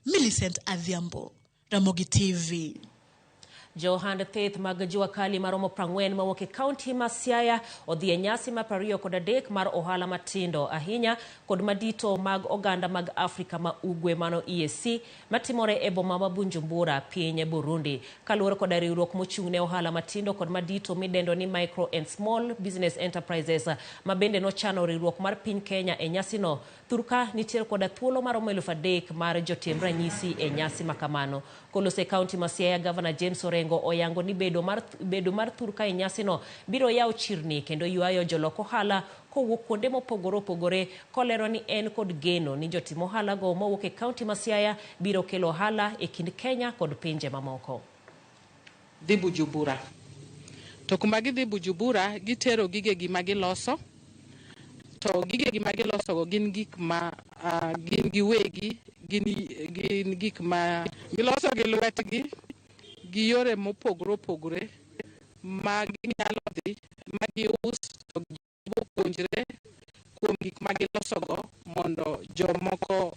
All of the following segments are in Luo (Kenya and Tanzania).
Millicent Adhiambo, Ramogi TV. Ohand theth mag juakali maromo 40 mawuok e kaunti ma Siaya odhi e nyasi mar 23 mar ohala matindo ahinya kod madito mag oganda mag Afrika ma ugwe mano EAC matimore e boma ma Bujumbura piny Burundi. Kaluwore kod riwruok mochung'ne ohala matindo kod madito midendo ni Micro and Small Business Enterprises ma bende nochano riwruok mar piny Kenya e nyasi no. Thurka nitiere kod thuolo maromo 3,000 mar jotim ranyisi e nyasi makamano. Kolose kaunti ma Siaya Governor James oyango ni bedo mar thurka e nyasi no biro yawo chirni kendo yuayo jolok ohala kowuok kuonde mopogore opogore kolero ni en kod geno ni jotim ohala go mowuok e kaunti ma Siaya biro kelo ohala e kind Kenya kod pinje mamoko. Dhi Bujumbura. To kuma gidhi Bujumbura gitero gige gi magiloso. To gige gi magiloso go gin gik ma gin giwegi gin gik ma giloso gi lwetgi gi yore mopogore opogore ma ginyalo dhi ma gius to gipuonjre kuom gik ma giloso go mondo jomoko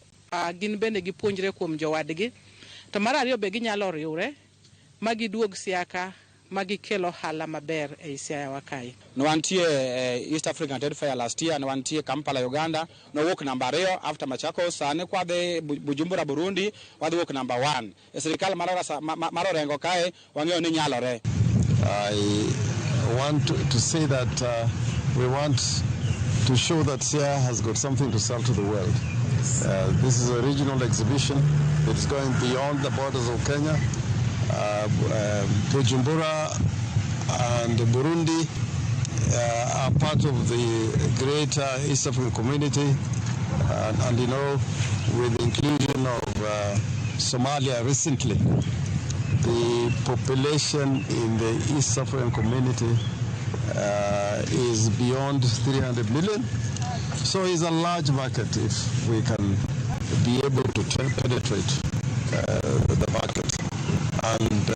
gin bende gipuonjre kuom jowadgi. To mar ariyo be ginyalo riwre ma giduog Siaka ma gikelo hala maber e Siaya wakai. Nwantie East African Trade Fair last year, nwantie Kampala Uganda, no walk number 2 after Machakos, sane kwa de Bujumbura Burundi, wadi walk number 1. Serikali maro rengo kae wangeo ni nyalore. I want to say that we want to show that Siaya has got something to sell to the world. This is a regional exhibition. It is going beyond the borders of Kenya. Bujumbura and Burundi are part of the greater East African community, and you know, with the inclusion of Somalia recently, the population in the East African community is beyond 300 million. So it's a large market if we can be able to penetrate the market. And